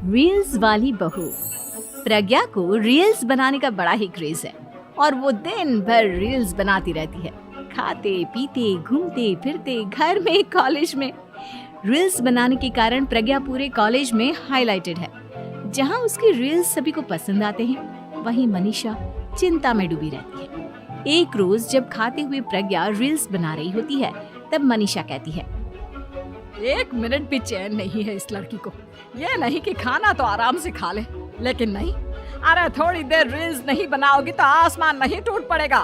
Reels वाली बहू। प्रज्ञा को रील्स बनाने का बड़ा ही क्रेज है और वो दिन भर रील्स बनाती रहती है। खाते पीते घूमते फिरते घर में कॉलेज में रील्स बनाने के कारण प्रज्ञा पूरे कॉलेज में हाईलाइटेड है। जहां उसकी रील्स सभी को पसंद आते हैं, वहीं मनीषा चिंता में डूबी रहती है। एक रोज जब खाते हुए प्रज्ञा रील्स बना रही होती है, तब मनीषा कहती है, एक मिनट भी चैन नहीं है इस लड़की को। ये नहीं कि खाना तो आराम से खा ले, लेकिन नहीं, अरे थोड़ी देर रील्स नहीं बनाओगी तो आसमान नहीं टूट पड़ेगा।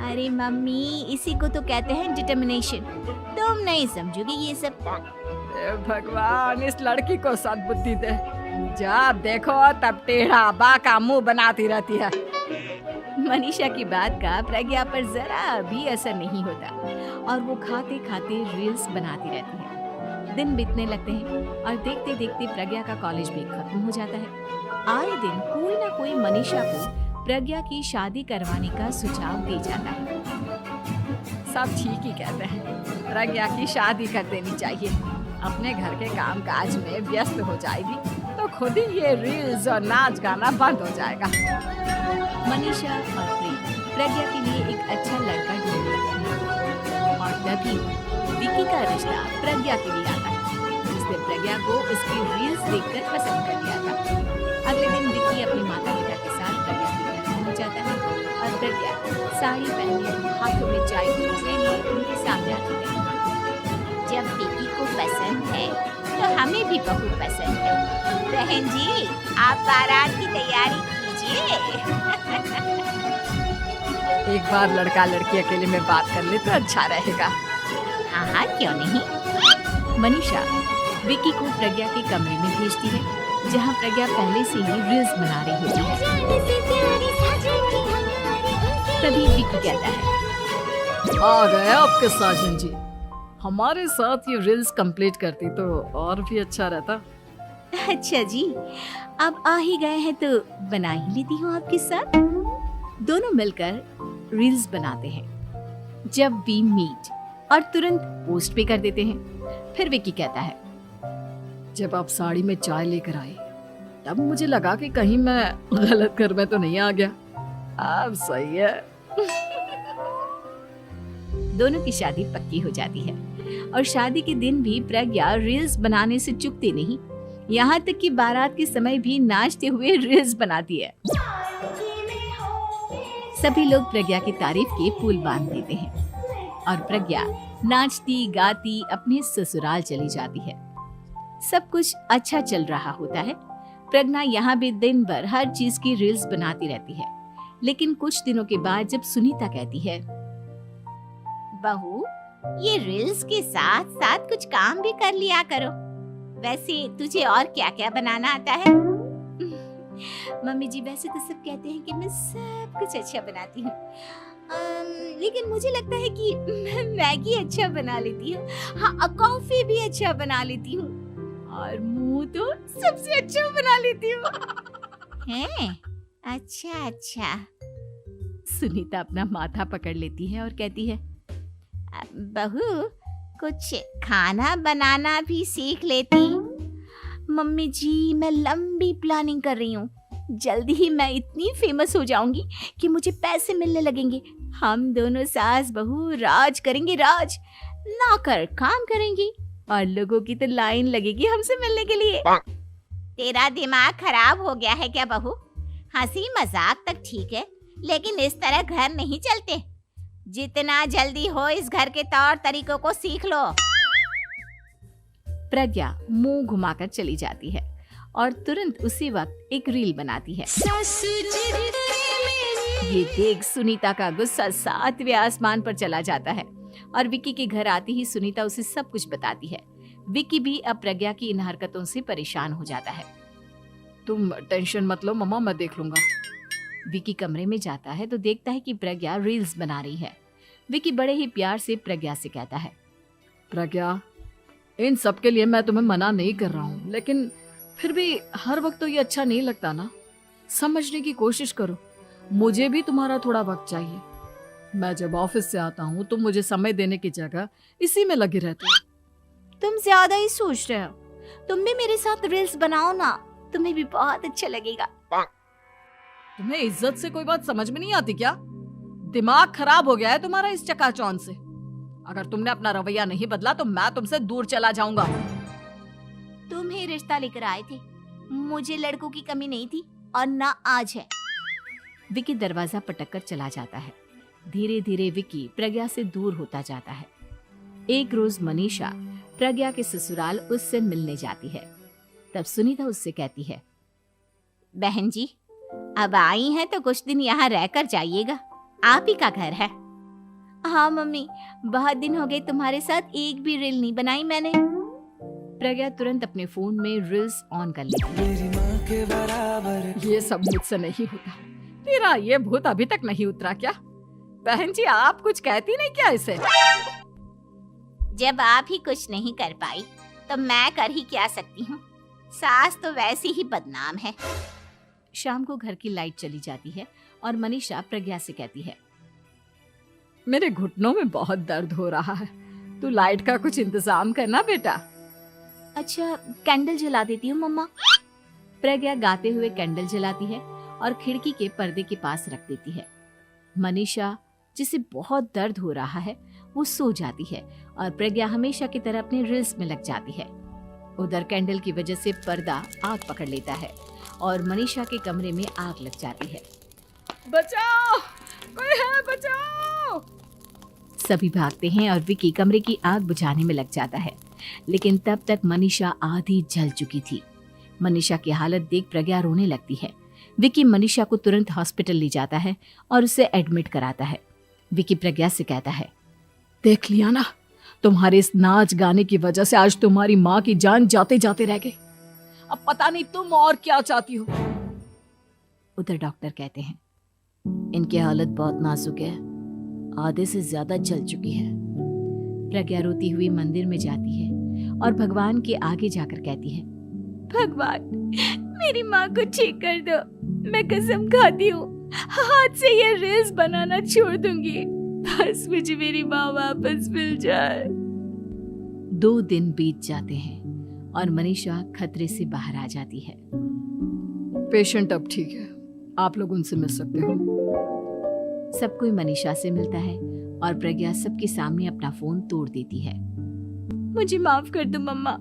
अरे मम्मी, इसी को तो कहते हैं डिटर्मिनेशन। तुम नहीं समझोगी ये सब। भगवान, इस लड़की को सद्बुद्धि दे। जब देखो तब टेढ़ा बाका मुंह बनाती रहती है। मनीषा की बात का प्रज्ञा पर जरा भी असर नहीं होता और वो खाते खाते रील्स बनाती रहती है। दिन बीतने लगते हैं और देखते देखते प्रज्ञा का कॉलेज भी खत्म हो जाता है। आए दिन कोई ना कोई मनीषा को प्रज्ञा की शादी करवाने का सुझाव दे जाता है। सब ठीक ही कहते हैं, प्रज्ञा की शादी कर देनी चाहिए। अपने घर के काम काज में व्यस्त हो जाएगी तो खुद ही ये रील्स और नाच गाना बंद हो जाएगा। मनीषा और प्रेम प्रज्ञा के लिए एक अच्छा लड़का ढूंढ लगते हैं और तभी विक्की का रिश्ता प्रज्ञा के लिए आता है, जिसने प्रज्ञा को उसकी रील्स देखकर पसंद कर लिया था। अगले दिन विक्की अपने माता पिता के साथ प्रज्ञा के घर पहुंच जाता है और प्रज्ञा साड़ी पहने हाथों में चाय की ट्रे लिए उनके सामने आती है। जब विक्की को पसंद है तो हमें भी बहू पसंद है। बहन जी, आप बारात की तैयारी कीजिए। एक बार लड़का लड़की अकेले में बात कर ले तो अच्छा रहेगा। हाँ हाँ, क्यों नहीं। मनीषा विक्की को प्रज्ञा के कमरे में भेजती है, जहाँ प्रज्ञा पहले से ही रील्स बना रही होती है। तभी विक्की कहता है, आ गए आपके साजन जी। हमारे साथ ये रील्स कंप्लीट करती तो और भी अच्छा रहता। अच्छा जी, अब आ ही गए हैं तो बना ही लेती हूँ आपके साथ। दोनों मिलकर रील्स बनाते हैं। जब वी मीट और तुरंत पोस्ट भी कर देते हैं। फिर विक्की कहता है, जब आप साड़ी में चाय लेकर आई तब मुझे लगा कि कहीं मैं गलत घर में तो नहीं आ गया। अब सही है। दोनों की शादी पक्की हो जाती है और शादी के दिन भी प्रज्ञा रील्स बनाने से चूकती नहीं। यहाँ तक कि बारात के समय भी नाचते हुए रील्स बनाती है। सभी लोग प्रज्ञा की तारीफ के पुल बांध देते हैं और प्रज्ञा नाचती गाती अपने ससुराल चली जाती है। सब कुछ अच्छा चल रहा होता है। प्रज्ञा यहाँ भी दिन भर हर चीज की रील्स बनाती रहती है। लेकिन कुछ दिनों के बाद जब सुनीता कहती है, बहू, ये रील्स के साथ साथ कुछ काम भी कर लिया करो। वैसे तुझे और क्या क्या बनाना आता है? मम्मी जी, वैसे तो सब कहते हैं कि मैं सब कुछ अच्छा बनाती हूँ, लेकिन मुझे लगता है कि मैं मैगी अच्छा बना लेती हूँ। हाँ, कॉफी भी अच्छा बना लेती हूँ और मुंह तो सबसे अच्छा बना लेती हूँ। हैं? अच्छा अच्छा। सुनीता अपना माथा पकड़ लेती है और कहती है, बहू, कुछ खाना बनाना भी सीख लेती। मम्मी जी, मैं लंबी प्लानिंग कर रही हूँ। जल्दी ही मैं इतनी फेमस हो जाऊंगी कि मुझे पैसे मिलने लगेंगे। हम दोनों सास बहू राज करेंगे, राज। नौकर काम करेंगी और लोगों की तो लाइन लगेगी हमसे मिलने के लिए। तेरा दिमाग खराब हो गया है क्या बहू? हंसी मजाक तक ठीक है, लेकिन इस तरह घर नहीं चलते। जितना जल्दी हो इस घर के तौर तरीकों को सीख लो। प्रज्ञा मुंह घुमाकर चली जाती है और तुरंत उसी वक्त एक रील बनाती है। ये देख सुनीता का गुस्सा 7वें आसमान पर चला जाता है और विक्की के घर आती ही सुनीता उसे सब कुछ बताती है। विक्की भी अब प्रज्ञा की इन हरकतों से परेशान हो जाता है। तुम टेंशन मत लो मम्मा, मैं देख लूंगा। विक्की कमरे में जाता है तो देखता है कि प्रज्ञा रील्स बना रही है। विक्की बड़े ही प्यार से प्रज्ञा से कहता है, प्रज्ञा, इन सब के लिए मैं तुम्हें मना नहीं कर रहा हूँ, लेकिन फिर भी हर वक्त तो ये अच्छा नहीं लगता ना। समझने की कोशिश करो, मुझे भी तुम्हारा थोड़ा वक्त चाहिए। मैं जब ऑफिस से आता हूँ तो मुझे समय देने की जगह इसी में लगे रहते हो। तुम ज्यादा ही सोच रहे हो। तुम भी मेरे साथ रील्स बनाओ ना, तुम्हें भी बहुत अच्छा लगेगा। तुम्हें इज्जत से कोई बात समझ में नहीं आती क्या? दिमाग खराब हो गया है तुम्हारा इस चकाचौंध से। अगर तुमने अपना रवैया नहीं बदला तो मैं तुमसे दूर चला जाऊंगा। तुम ही रिश्ता लेकर आए थे, मुझे लड़कों की कमी नहीं थी और ना आज है। विकी दरवाजा पटक कर चला जाता है। धीरे धीरे विकी प्रज्ञा से दूर होता जाता है। एक रोज मनीषा प्रज्ञा के ससुराल उससे मिलने जाती है। तब सुनीता उससे कहती है, बहन जी अब आई हैं तो कुछ दिन यहाँ रहकर जाइएगा, आप ही का घर है। हाँ मम्मी, बहुत दिन हो गए तुम्हारे साथ एक भी रील नहीं बनाई मैंने। प्रज्ञा तुरंत अपने फोन में रील्स ऑन कर लेती है। ये सब मुझसे नहीं होता। तेरा ये भूत अभी तक नहीं उतरा क्या? बहन जी आप कुछ कहती नहीं क्या इसे? जब आप ही कुछ नहीं कर पाई तो मैं कर ही क्या सकती हूँ, सास तो वैसी ही बदनाम है। शाम को घर की लाइट चली जाती है और मनीषा प्रज्ञा से कहती है, मेरे घुटनों में बहुत दर्द हो रहा है, तू लाइट का कुछ इंतजाम करना बेटा। अच्छा कैंडल जला देती हूँ मम्मा। प्रज्ञा गाते हुए कैंडल जलाती है और खिड़की के पर्दे के पास रख देती है। मनीषा जिसे बहुत दर्द हो रहा है वो सो जाती है और प्रज्ञा हमेशा की तरह अपने रील्स में लग जाती है। उधर कैंडल की वजह से पर्दा आग पकड़ लेता है और मनीषा के कमरे में आग लग जाती है। बचाओ, कोई है बचाओ। सभी भागते हैं और विकी कमरे की आग बुझाने में लग जाता है, लेकिन तब तक मनीषा आधी जल चुकी थी। मनीषा की हालत देख प्रज्ञा रोने लगती है। विकी मनीषा को तुरंत हॉस्पिटल ले जाता है और उसे एडमिट कराता है। विकी प्रज्ञा से कहता है, देख लिया ना, तुम्हारे इस नाच गाने की वजह से आज तुम्हारी माँ की जान जाते जाते रह गई। अब पता नहीं तुम और क्या चाहती हो। उधर डॉक्टर कहते हैं, इनकी हालत बहुत नाजुक है, आधे से ज्यादा जल चुकी है। प्रज्ञा रोती हुई मंदिर में जाती है और भगवान के आगे जाकर कहती है, भगवान मेरी माँ को ठीक कर दो, मैं कसम खाती हूँ हाथ से ये रील्स बनाना छोड़ दूंगी, बस मुझे मेरी माँ वापस मिल जाए। 2 दिन बीत जाते हैं और मनीषा खतरे से बाहर आ जाती है। पेशेंट अब ठीक है, आप लोग उनसे मिल सकते हो। सब कोई मनीषा से मिलता है और प्रज्ञा सबके सामने अपना फोन तोड़ देती है। मुझे माफ कर दो मम्मा,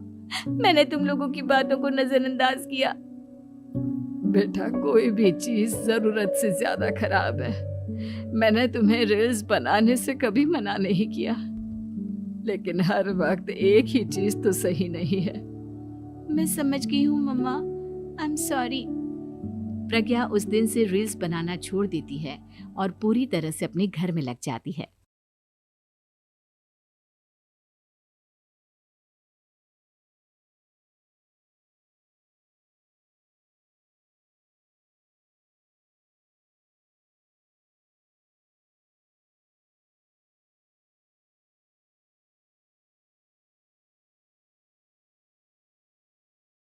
मैंने तुम लोगों की बातों को नजरअंदाज किया। बेटा कोई भी चीज जरूरत से ज्यादा खराब है। मैंने तुम्हें रील्स बनाने से कभी मना नहीं किया, लेकिन हर वक्त एक ही चीज तो सही नहीं है। मैं समझ गई हूँ मम्मा, आई एम सॉरी। प्रज्ञा उस दिन से रील्स बनाना छोड़ देती है और पूरी तरह से अपने घर में लग जाती है।